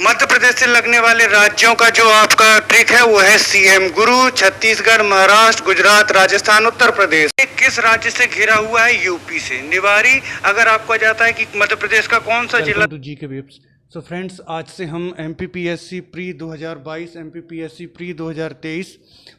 मध्य प्रदेश से लगने वाले राज्यों का जो आपका ट्रिक है वो है सीएम गुरु। छत्तीसगढ़, महाराष्ट्र, गुजरात, राजस्थान, उत्तर प्रदेश। किस राज्य से घिरा हुआ है? यूपी से। निवारी अगर आपको जाता है कि मध्य प्रदेश का कौन सा जिला। जी के वेब्स। सो फ्रेंड्स, आज से हम MPPSC pre 2022, MPPSC pre 2023,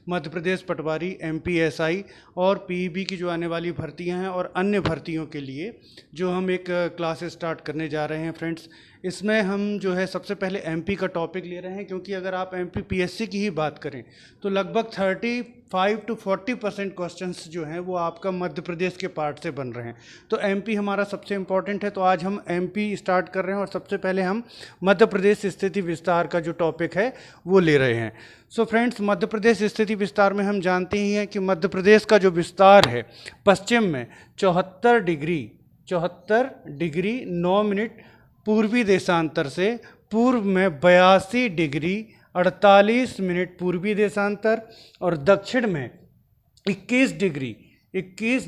Madhya Pradesh पटवारी, MPSI और PEB की जो आने वाली भर्तियां हैं और अन्य भर्तियों के लिए जो हम एक क्लास स्टार्ट करने जा रहे हैं फ्रेंड्स। इसमें हम जो है सबसे पहले MP का टॉपिक ले रहे हैं, क्योंकि अगर आप MPPSC की ही बात करें तो लगभग 35 to 40% क्वेश्चंस जो हैं वो आपका मध्य प्रदेश के पार्ट से बन रहे हैं। तो MP हमारा सबसे इम्पॉर्टेंट है, तो आज हम MP स्टार्ट कर रहे हैं और सबसे पहले हम मध्य प्रदेश स्थिति विस्तार का जो टॉपिक है वो ले रहे हैं। सो फ्रेंड्स, मध्य प्रदेश स्थिति विस्तार में हम जानते ही हैं कि मध्य प्रदेश का जो विस्तार है पश्चिम में 74 डिग्री 9 मिनट पूर्वी देशांतर से, पूर्व में 82 डिग्री 48 मिनट पूर्वी देशांतर और दक्षिण में 21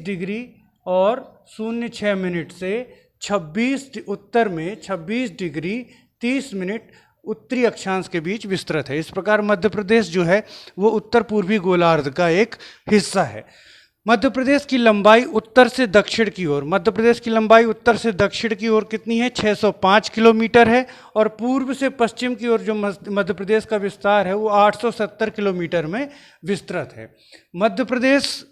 डिग्री और 06 मिनट से 26 उत्तर में 26 डिग्री 30 मिनट उत्तरी अक्षांश के बीच विस्तृत है। इस प्रकार मध्य प्रदेश जो है वो उत्तर पूर्वी गोलार्ध का एक हिस्सा है। मध्य प्रदेश की लंबाई उत्तर से दक्षिण की ओर, मध्य प्रदेश की लंबाई उत्तर से दक्षिण की ओर कितनी है? 605 किलोमीटर है। और पूर्व से पश्चिम की ओर जो मध्य प्रदेश का विस्तार है वो 870 किलोमीटर में विस्तृत है। मध्य प्रदेश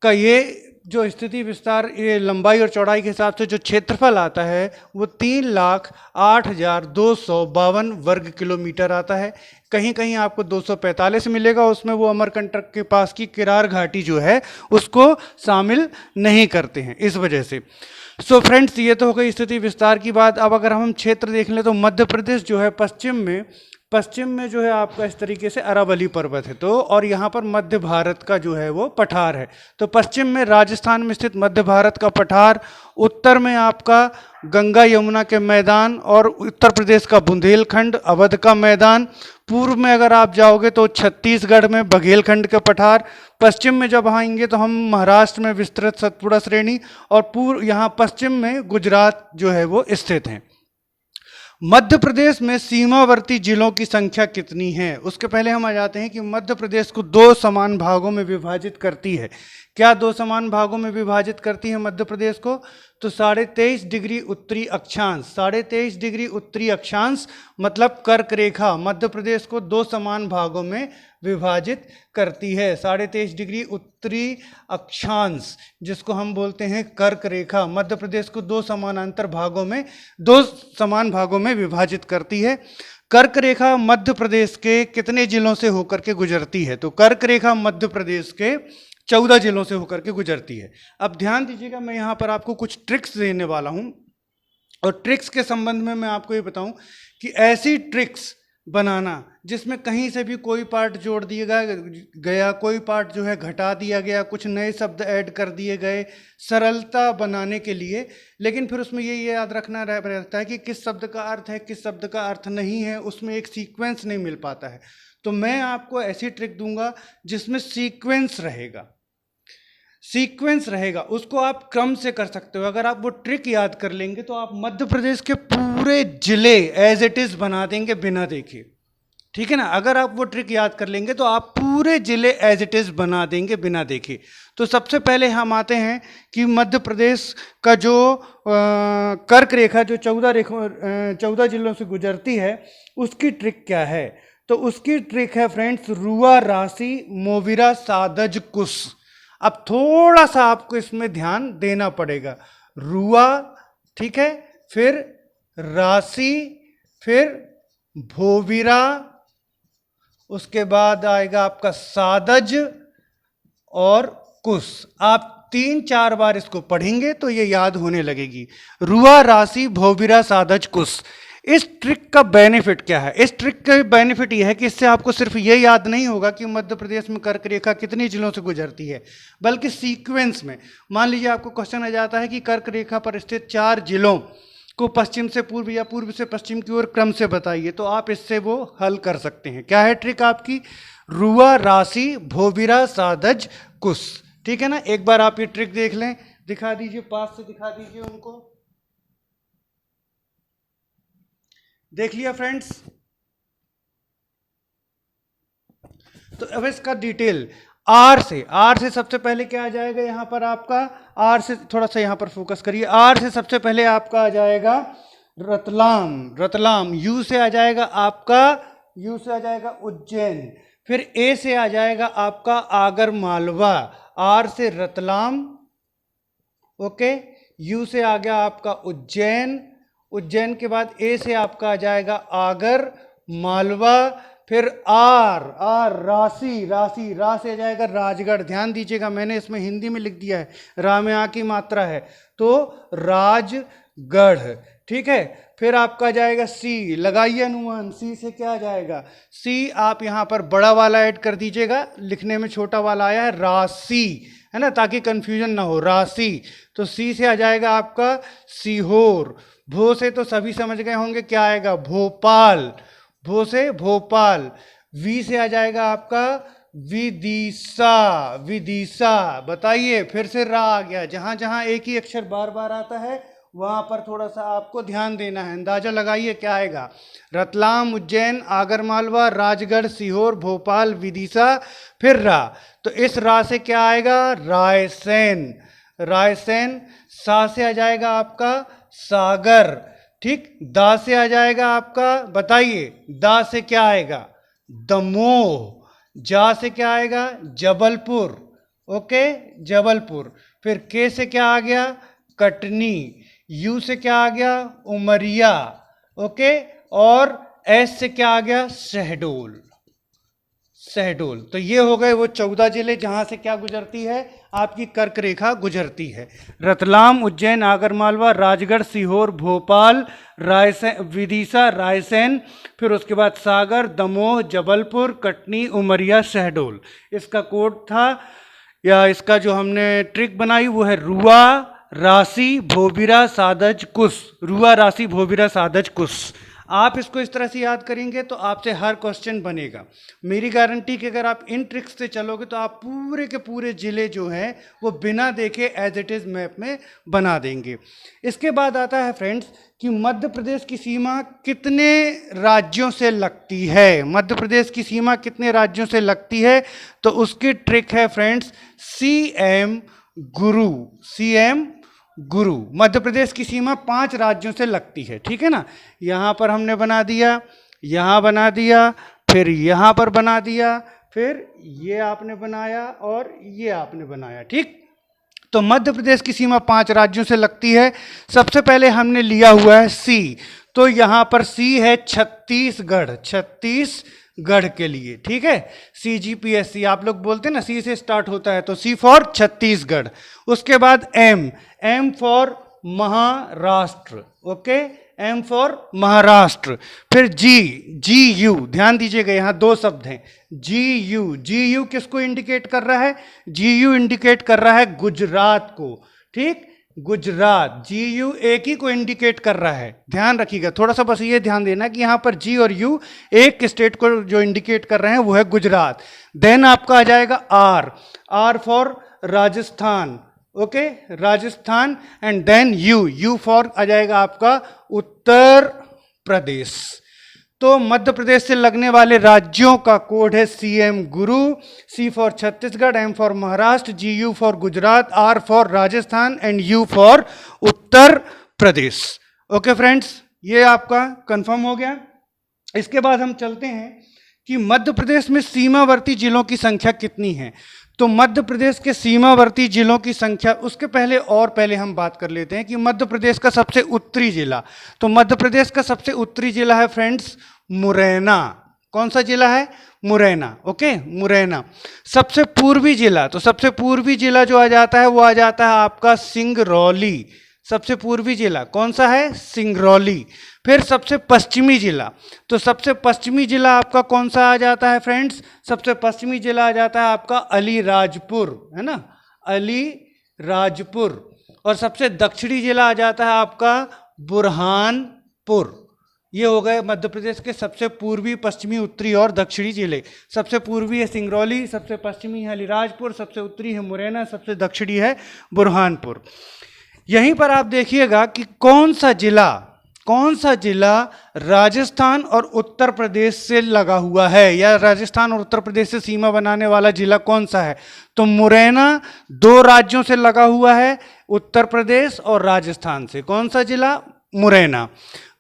का ये जो स्थिति विस्तार, ये लंबाई और चौड़ाई के हिसाब से जो क्षेत्रफल आता है वो 3,08,252 वर्ग किलोमीटर आता है। कहीं कहीं आपको 245 मिलेगा, उसमें वो अमरकंटक के पास की किरार घाटी जो है उसको शामिल नहीं करते हैं, इस वजह से। सो फ्रेंड्स, ये तो हो गई स्थिति विस्तार की बात। अब अगर हम क्षेत्र देख लें तो मध्य प्रदेश जो है पश्चिम में जो है आपका इस तरीके से अरावली पर्वत है, तो और यहाँ पर मध्य भारत का जो है वो पठार है। तो पश्चिम में राजस्थान में स्थित मध्य भारत का पठार, उत्तर में आपका गंगा यमुना के मैदान और उत्तर प्रदेश का बुंदेलखंड, अवध का मैदान। पूर्व में अगर आप जाओगे तो छत्तीसगढ़ में बघेलखंड के पठार। पश्चिम में जब आएंगे तो हम महाराष्ट्र में विस्तृत सतपुड़ा श्रेणी और पूर्व यहाँ पश्चिम में गुजरात जो है वो स्थित हैं। मध्य प्रदेश में सीमावर्ती जिलों की संख्या कितनी है? उसके पहले हम आ जाते हैं कि मध्य प्रदेश को 2 समान भागों में विभाजित करती है। क्या 2 समान भागों में विभाजित करती है मध्य प्रदेश को? तो 23.5 डिग्री उत्तरी अक्षांश, 23.5 डिग्री उत्तरी अक्षांश मतलब कर्क रेखा मध्य प्रदेश को 2 समान भागों में विभाजित करती है। 23.5 डिग्री उत्तरी अक्षांश जिसको हम बोलते हैं कर्क रेखा, मध्य प्रदेश को 2 समानांतर भागों में, 2 समान भागों में विभाजित करती है। कर्क रेखा मध्य प्रदेश के कितने जिलों से होकर के गुजरती है? तो कर्क रेखा मध्य प्रदेश के 14 जिलों से होकर के गुजरती है। अब ध्यान दीजिएगा, मैं यहाँ पर आपको कुछ ट्रिक्स देने वाला हूँ और ट्रिक्स के संबंध में मैं आपको ये बताऊँ कि ऐसी ट्रिक्स बनाना जिसमें कहीं से भी कोई पार्ट जोड़ दिया गया, कोई पार्ट जो है घटा दिया गया, कुछ नए शब्द ऐड कर दिए गए, सरलता बनाने के लिए। लेकिन फिर उसमें ये याद रखना रहता है कि किस शब्द का अर्थ है, किस शब्द का अर्थ नहीं है, उसमें एक सीक्वेंस नहीं मिल पाता है। तो मैं आपको ऐसी ट्रिक दूंगा जिसमें सीक्वेंस रहेगा, उसको आप क्रम से कर सकते हो। अगर आप वो ट्रिक याद कर लेंगे तो आप मध्य प्रदेश के पूरे जिले एज इट इज बना देंगे बिना देखे, ठीक है ना। अगर आप वो ट्रिक याद कर लेंगे तो आप पूरे जिले एज इट इज बना देंगे बिना देखे। तो सबसे पहले हम आते हैं कि मध्य प्रदेश का जो कर्क रेखा जो 14 जिलों से गुजरती है उसकी ट्रिक क्या है? तो उसकी ट्रिक है फ्रेंड्स रुआ, राशि, मोविरा, सादज, कुश। अब थोड़ा सा आपको इसमें ध्यान देना पड़ेगा। रुआ, ठीक है, फिर राशि, फिर भोविरा, उसके बाद आएगा आपका सादज और कुश। आप 3-4 बार इसको पढ़ेंगे तो ये याद होने लगेगी। रुआ, राशि, भोविरा, सादज, कुश। इस ट्रिक का बेनिफिट क्या है? इस ट्रिक का बेनिफिट यह है कि इससे आपको सिर्फ ये याद नहीं होगा कि मध्य प्रदेश में कर्क रेखा कितनी जिलों से गुजरती है, बल्कि सीक्वेंस में। मान लीजिए आपको क्वेश्चन आ जाता है कि कर्क रेखा पर स्थित 4 जिलों को पश्चिम से पूर्व या पूर्व से पश्चिम की ओर क्रम से बताइए, तो आप इससे वो हल कर सकते हैं। क्या है ट्रिक आपकी? रुआ, राशि, भोविरा, सादज, कुश। ठीक है ना। एक बार आप ये ट्रिक देख लें, दिखा दीजिए, पास से दिखा दीजिए उनको। देख लिया फ्रेंड्स? तो अब इसका डिटेल आर से सबसे पहले क्या आ जाएगा यहाँ पर आपका, आर से थोड़ा सा यहाँ पर फोकस करिए, आर से सबसे पहले आपका आ जाएगा रतलाम, यू से आ जाएगा उज्जैन, फिर ए से आ जाएगा आपका आगर मालवा, आर से रतलाम, ओके, यू से आ गया आपका उज्जैन के बाद ए से आपका आ जाएगा आगर मालवा, फिर आर राशि, रा से आ जाएगा राजगढ़। ध्यान दीजिएगा मैंने इसमें हिंदी में लिख दिया है, रा में आ की मात्रा है तो राजगढ़, ठीक है। फिर आपका जाएगा सी, लगाइए अनुमान, सी से क्या आ जाएगा, सी आप यहाँ पर बड़ा वाला ऐड कर दीजिएगा, लिखने में छोटा वाला आया है राशि, है ना, ताकि कंफ्यूजन ना हो, राशि। तो सी से आ जाएगा आपका सीहोर, भो से तो सभी समझ गए होंगे क्या आएगा, भोपाल, भो से भोपाल, वी से आ जाएगा आपका विदिशा, बताइए, फिर से रा आ गया, जहां जहां एक ही अक्षर बार बार आता है वहां पर थोड़ा सा आपको ध्यान देना है, अंदाजा लगाइए क्या आएगा, रतलाम, उज्जैन, आगरमालवा, राजगढ़, सीहोर, भोपाल, विदिशा, फिर रा। तो इस रा से क्या आएगा, रायसेन, सा से आ जाएगा आपका सागर, ठीक, दा से आ जाएगा आपका, बताइए, दा से क्या आएगा, दमोह, जा से क्या आएगा, जबलपुर, ओके, जबलपुर, फिर के से क्या आ गया, कटनी, यू से क्या आ गया, उमरिया, ओके, और एस से क्या आ गया, शहडोल। तो ये हो गए वो 14 जिले जहां से क्या गुजरती है, आपकी कर्क रेखा गुजरती है, रतलाम, उज्जैन, आगरमालवा, राजगढ़, सीहोर, भोपाल, विदिशा, रायसेन, फिर उसके बाद सागर, दमोह, जबलपुर, कटनी, उमरिया, शहडोल। इसका कोड था या इसका जो हमने ट्रिक बनाई वो है रुआ, राशि, भोबिरा, सादज, कुश, रुआ, राशि, भोबिरा, सादज, कुश। आप इसको इस तरह से याद करेंगे तो आपसे हर क्वेश्चन बनेगा, मेरी गारंटी कि अगर आप इन ट्रिक्स से चलोगे तो आप पूरे के पूरे ज़िले जो हैं वो बिना देखे एज इट इज़ मैप में बना देंगे। इसके बाद आता है फ्रेंड्स कि मध्य प्रदेश की सीमा कितने राज्यों से लगती है, मध्य प्रदेश की सीमा कितने राज्यों से लगती है, तो उसकी ट्रिक है फ्रेंड्स CM गुरु। मध्य प्रदेश की सीमा 5 राज्यों से लगती है, ठीक है ना, यहाँ पर हमने बना दिया, यहाँ बना दिया, फिर यहाँ पर बना दिया, फिर ये आपने बनाया और ये आपने बनाया, ठीक। तो मध्य प्रदेश की सीमा 5 राज्यों से लगती है। सबसे पहले हमने लिया हुआ है सी, तो यहाँ पर सी है छत्तीसगढ़ के लिए, ठीक है, CGPSC आप लोग बोलते हैं ना, सी से स्टार्ट होता है, तो सी फॉर छत्तीसगढ़। उसके बाद M for Maharashtra, okay, M for Maharashtra, फिर GU, ध्यान दीजिएगा यहाँ 2 शब्द हैं, GU किसको इंडिकेट कर रहा है, GU इंडिकेट कर रहा है गुजरात को, ठीक, गुजरात, GU एक ही को इंडिकेट कर रहा है, ध्यान रखिएगा, थोड़ा सा बस ये ध्यान देना कि यहाँ पर G और U एक स्टेट को जो इंडिकेट कर रहे हैं वो है गुजरात। देन आपका आ जाएगा R for Rajasthan, okay, Rajasthan, and then U for आ जाएगा आपका उत्तर प्रदेश। तो मध्य प्रदेश से लगने वाले राज्यों का कोड है CM Guru, C for Chhattisgarh, M for Maharashtra, GU for Gujarat, R for Rajasthan and U for Uttar Pradesh. Okay friends, ये आपका कंफर्म हो गया। इसके बाद हम चलते हैं कि मध्य प्रदेश में सीमावर्ती जिलों की संख्या कितनी है। तो मध्य प्रदेश के सीमावर्ती जिलों की संख्या, उसके पहले हम बात कर लेते हैं कि मध्य प्रदेश का सबसे उत्तरी जिला, तो मध्य प्रदेश का सबसे उत्तरी जिला है फ्रेंड्स मुरैना। कौन सा जिला है, मुरैना, ओके, मुरैना। सबसे पूर्वी जिला, तो सबसे पूर्वी जिला जो आ जाता है वो आ जाता है आपका सिंगरौली। सबसे पूर्वी जिला कौन सा है, सिंगरौली। फिर सबसे पश्चिमी जिला, तो सबसे पश्चिमी जिला आपका कौन सा आ जाता है फ्रेंड्स, सबसे पश्चिमी जिला आ जाता है आपका अलीराजपुर, है ना, अलीराजपुर। और सबसे दक्षिणी जिला आ जाता है आपका बुरहानपुर। ये हो गए मध्य प्रदेश के सबसे पूर्वी, पश्चिमी, उत्तरी और दक्षिणी जिले। सबसे पूर्वी है सिंगरौली, सबसे पश्चिमी है अलीराजपुर, सबसे उत्तरी है मुरैना, सबसे दक्षिणी है बुरहानपुर। यहीं पर आप देखिएगा कि कौन सा जिला कौन सा जिला राजस्थान और उत्तर प्रदेश से लगा हुआ है, या राजस्थान और उत्तर प्रदेश से सीमा बनाने वाला जिला कौन सा है? तो मुरैना 2 राज्यों से लगा हुआ है, उत्तर प्रदेश और राजस्थान से। कौन सा जिला? मुरैना।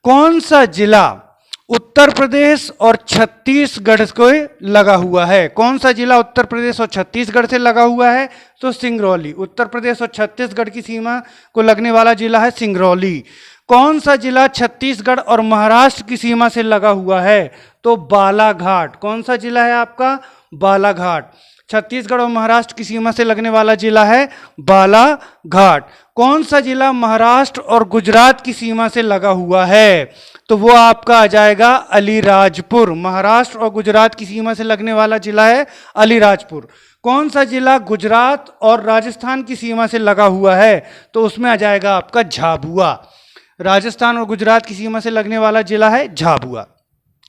कौन सा जिला उत्तर प्रदेश और छत्तीसगढ़ को लगा हुआ है? कौन सा जिला उत्तर प्रदेश और छत्तीसगढ़ से लगा हुआ है? तो सिंगरौली। उत्तर प्रदेश और छत्तीसगढ़ की सीमा को लगने वाला जिला है सिंगरौली। कौन सा जिला छत्तीसगढ़ और महाराष्ट्र की सीमा से लगा हुआ है? तो बालाघाट। कौन सा जिला है आपका? बालाघाट। छत्तीसगढ़ और महाराष्ट्र की सीमा से लगने वाला जिला है बालाघाट। कौन सा जिला महाराष्ट्र और गुजरात की सीमा से लगा हुआ है? तो वो आपका आ जाएगा अलीराजपुर। महाराष्ट्र और गुजरात की सीमा से लगने वाला जिला है अलीराजपुर। कौन सा जिला गुजरात और राजस्थान की सीमा से लगा हुआ है? तो उसमें आ जाएगा आपका झाबुआ। राजस्थान और गुजरात की सीमा से लगने वाला जिला है झाबुआ।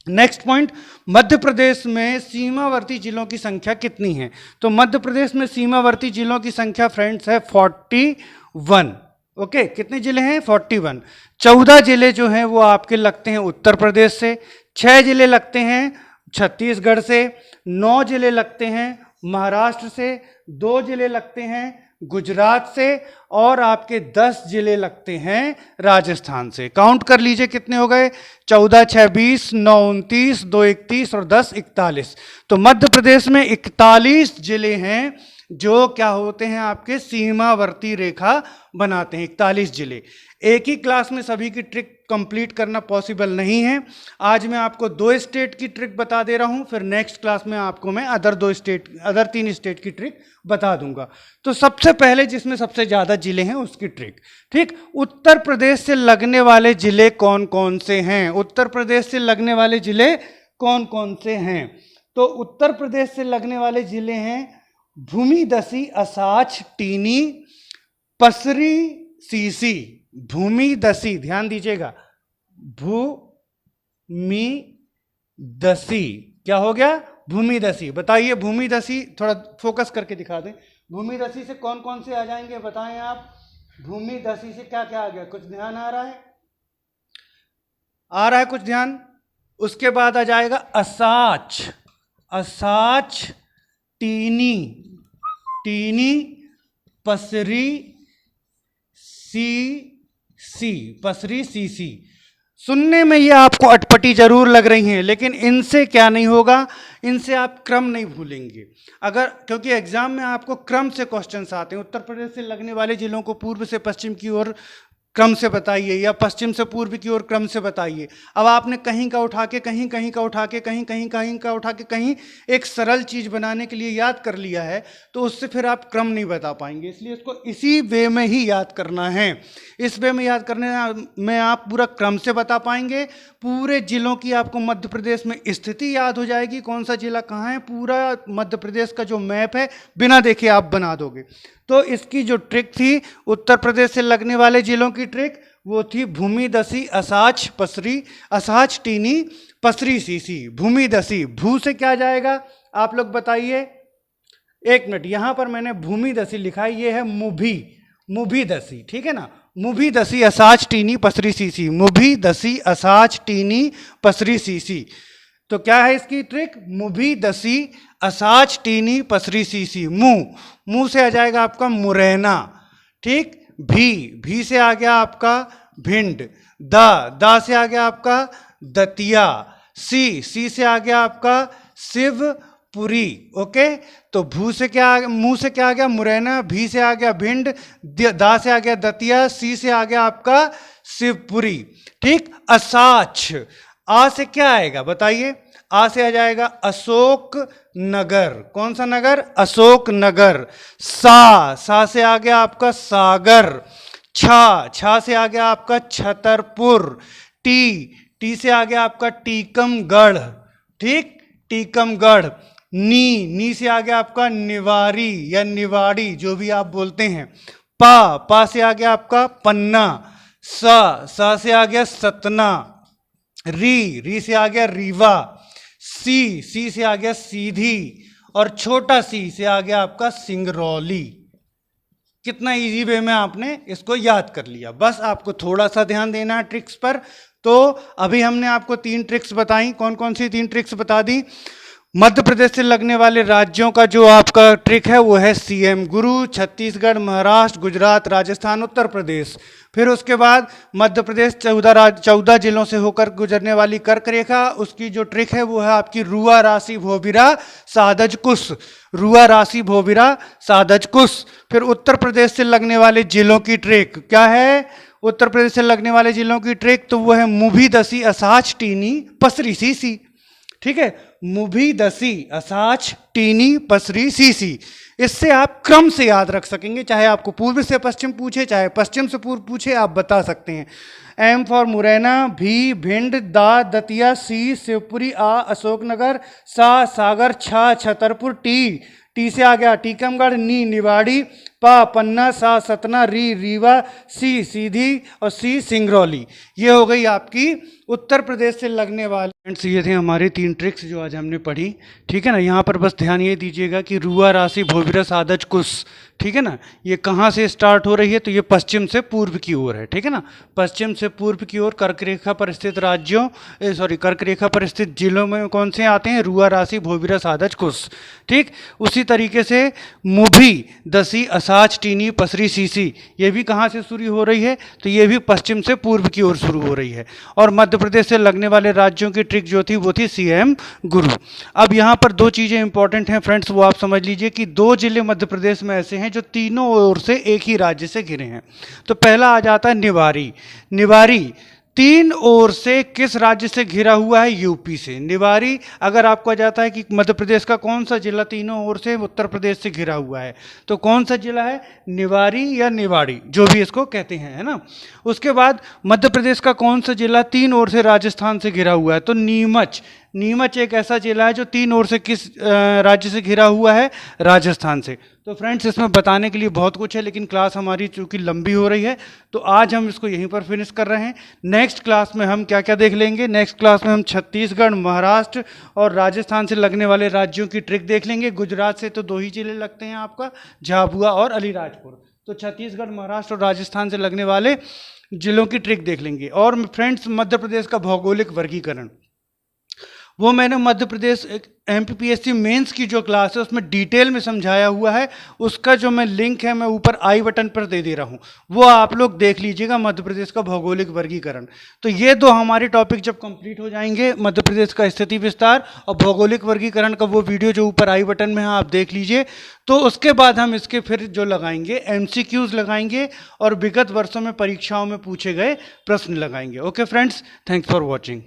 नेक्स्ट पॉइंट, मध्य प्रदेश में सीमावर्ती जिलों की संख्या कितनी है? तो मध्य प्रदेश में सीमावर्ती जिलों की संख्या फ्रेंड्स है 41। ओके, कितने जिले हैं? 41। 14 जिले जो हैं वो आपके लगते हैं उत्तर प्रदेश से, 6 जिले लगते हैं छत्तीसगढ़ से, 9 जिले लगते हैं महाराष्ट्र से, 2 जिले लगते हैं गुजरात से, और आपके 10 जिले लगते हैं राजस्थान से। काउंट कर लीजिए कितने हो गए? 14, 6, 20, 9, 29, 2, 31 और 10, 41। तो मध्य प्रदेश में 41 जिले हैं जो क्या होते हैं? आपके सीमावर्ती रेखा बनाते हैं। 41 जिले। एक ही क्लास में सभी की ट्रिक कंप्लीट करना पॉसिबल नहीं है। आज मैं आपको 2 स्टेट की ट्रिक बता दे रहा हूं, फिर नेक्स्ट क्लास में आपको मैं अदर 3 स्टेट की ट्रिक बता दूंगा। तो सबसे पहले जिसमें सबसे ज्यादा जिले हैं उसकी ट्रिक। ठीक, उत्तर प्रदेश से लगने वाले जिले कौन कौन से हैं? उत्तर प्रदेश से लगने वाले जिले कौन कौन से हैं? तो उत्तर प्रदेश से लगने वाले जिले हैं भूमिदसी, असाच, टीनी, पसरी, सीसी। भूमिदसी, ध्यान दीजिएगा, भूमिदसी। क्या हो गया? भूमिदसी। बताइए भूमिदसी, थोड़ा फोकस करके दिखा दें। भूमिदसी से कौन कौन से आ जाएंगे बताएं आप। भूमिदसी से क्या क्या आ गया? कुछ ध्यान आ रहा है? आ रहा है कुछ ध्यान? उसके बाद आ जाएगा असाच। असाच, टीनी, टीनी, पसरी, सी, पसरी, सी। सुनने में ये आपको अटपटी जरूर लग रही हैं, लेकिन इनसे क्या नहीं होगा? इनसे आप क्रम नहीं भूलेंगे। अगर, क्योंकि एग्जाम में आपको क्रम से क्वेश्चंस आते हैं। उत्तर प्रदेश से लगने वाले जिलों को पूर्व से पश्चिम की ओर क्रम से बताइए, या पश्चिम से पूर्व की ओर क्रम से बताइए। अब आपने कहीं का उठा के कहीं, कहीं का उठा के कहीं, कहीं का उठा के कहीं एक सरल चीज बनाने के लिए याद कर लिया है, तो उससे फिर आप क्रम नहीं बता पाएंगे। इसलिए इसको इसी वे में ही याद करना है। इस वे में याद करने में आप पूरा क्रम से बता पाएंगे। पूरे जिलों की आपको मध्य प्रदेश में स्थिति याद हो जाएगी, कौन सा जिला कहाँ है। पूरा मध्य प्रदेश का जो मैप है बिना देखे आप बना दोगे। तो इसकी जो ट्रिक थी उत्तर प्रदेश से लगने वाले जिलों की ट्रिक, वो थी भूमिदसी, असाच, पसरी, असाच, टीनी, पसरी, सीसी। भूमिदसी, भू से क्या जाएगा आप लोग बताइए? 1 मिनट, यहां पर मैंने भूमिदसी लिखा है, ये है मुभी, मुभीदसी। ठीक है ना? मुभीदसी, असाच, टीनी, पसरी, सीसी। मुभीदसी, असाच, टीनी, पसरी, सीसी। तो क्या है इसकी ट्रिक? मुभीदसी, असाच, टीनी, पसरी, सीसी। मुंह से आ जाएगा आपका मुरैना। ठीक, भी से आ गया आपका भिंड। दा से आ गया आपका दतिया। सी से आ गया आपका शिवपुरी। ओके, तो मुंह से क्या आ गया? मुरैना। भी से आ गया भिंड। दा से आ गया दतिया। सी से आ गया आपका शिवपुरी। ठीक, असाच, आ से क्या आएगा बताइए? आ से आ जाएगा अशोक नगर। कौन सा नगर? अशोक नगर। सा से आ गया आपका सागर। छा से आ गया आपका छतरपुर। टी से आ गया आपका टीकमगढ़। ठीक, टीकमगढ़। नी से आ गया आपका निवारी या निवाड़ी, जो भी आप बोलते हैं। पा से आ गया आपका पन्ना। सा से आ गया सतना। री से आ गया रीवा। सी से आ गया सीधी, और छोटा सी से आ गया आपका सिंगरौली। कितना इजी वे में आपने इसको याद कर लिया। बस आपको थोड़ा सा ध्यान देना है ट्रिक्स पर। तो अभी हमने आपको 3 ट्रिक्स बताई। कौन कौन सी 3 ट्रिक्स बता दी? मध्य प्रदेश से लगने वाले राज्यों का जो आपका ट्रिक है वो है सीएम गुरु, छत्तीसगढ़, महाराष्ट्र, गुजरात, राजस्थान, उत्तर प्रदेश। फिर उसके बाद मध्य प्रदेश 14 जिलों से होकर गुजरने वाली कर्क रेखा, उसकी जो ट्रिक है वो है आपकी रुआ राशि भोबिरा साधज कुश, रुआ राशि भोबिरा साधज कुश। फिर उत्तर प्रदेश से लगने वाले जिलों की ट्रिक क्या है? उत्तर प्रदेश से लगने वाले जिलों की ट्रिक तो वो है मुभी, दसी, असाच, टीनी, पसरी, सीसी। ठीक है, मुभी, दसी, असाच, टीनी, पसरी, सीसी। इससे आप क्रम से याद रख सकेंगे। चाहे आपको पूर्व से पश्चिम पूछे, चाहे पश्चिम से पूर्व पूछे, आप बता सकते हैं। एम फॉर मुरैना, भी भिंड, दा दतिया, सी शिवपुरी, आ अशोकनगर, सा सागर, छा छतरपुर, टी से आ गया टीकमगढ़, नी निवाड़ी, पा पन्ना, सा सतना, री रीवा, सी सीधी और सी सिंगरौली। ये हो गई आपकी उत्तर प्रदेश से लगने वाले। फ्रेंड्स, ये थे हमारी 3 ट्रिक्स जो आज हमने पढ़ी। ठीक है ना, यहाँ पर बस ध्यान ये दीजिएगा कि रुआ राशि भोबिरा साधज कुश, ठीक है ना, ये कहाँ से स्टार्ट हो रही है? तो ये पश्चिम से पूर्व की ओर है। ठीक है ना, पश्चिम से पूर्व की ओर कर्क रेखा पर स्थित राज्यों कर्क रेखा पर स्थित जिलों में कौन से आते हैं? रुआ राशि भोबिरा साधज कुश। ठीक, उसी तरीके से मुभी, दसी, असाच, टीनी, पसरी, सीसी, ये भी कहाँ से शुरू हो रही है? तो ये भी पश्चिम से पूर्व की ओर शुरू हो रही है। और मध्य प्रदेश से लगने वाले राज्यों की ट्रिक जो थी वो थी सीएम गुरु। अब यहाँ पर 2 चीज़ें इंपॉर्टेंट हैं फ्रेंड्स, वो आप समझ लीजिए कि 2 जिले मध्य प्रदेश में ऐसे हैं जो तीनों ओर से एक ही राज्य से घिरे हैं। तो पहला आ जाता है निवारी। निवारी 3 ओर से किस राज्य से घिरा हुआ है? यूपी से। निवारी अगर आपको आ जाता है कि मध्य प्रदेश का कौन सा जिला तीनों ओर से उत्तर प्रदेश से घिरा हुआ है, तो कौन सा जिला है? निवारी या निवाड़ी, जो भी इसको कहते हैं, है ना। उसके बाद मध्य प्रदेश का कौन सा जिला 3 ओर से राजस्थान से घिरा हुआ है? तो नीमच। नीमच एक ऐसा जिला है जो 3 ओर से किस राज्य से घिरा हुआ है? राजस्थान से। तो फ्रेंड्स, इसमें बताने के लिए बहुत कुछ है, लेकिन क्लास हमारी चूंकि लंबी हो रही है तो आज हम इसको यहीं पर फिनिश कर रहे हैं। नेक्स्ट क्लास में हम क्या क्या देख लेंगे? नेक्स्ट क्लास में हम छत्तीसगढ़, महाराष्ट्र और राजस्थान से लगने वाले राज्यों की ट्रिक देख लेंगे। गुजरात से तो 2 ही जिले लगते हैं आपका, झाबुआ और अलीराजपुर। तो छत्तीसगढ़, महाराष्ट्र और राजस्थान से लगने वाले जिलों की ट्रिक देख लेंगे। और फ्रेंड्स, मध्य प्रदेश का भौगोलिक वर्गीकरण वो मैंने मध्य प्रदेश एमपीपीएससी मेंस की जो क्लास है उसमें डिटेल में समझाया हुआ है। उसका जो मैं लिंक है मैं ऊपर आई बटन पर दे दे रहा हूँ, वो आप लोग देख लीजिएगा, मध्य प्रदेश का भौगोलिक वर्गीकरण। तो ये 2 हमारे टॉपिक जब कंप्लीट हो जाएंगे, मध्य प्रदेश का स्थिति विस्तार और भौगोलिक वर्गीकरण का वो वीडियो जो ऊपर आई बटन में है आप देख लीजिए। तो उसके बाद हम इसके फिर जो लगाएंगे MCQs लगाएंगे और विगत वर्षों में परीक्षाओं में पूछे गए प्रश्न लगाएंगे। Okay friends, thanks for watching.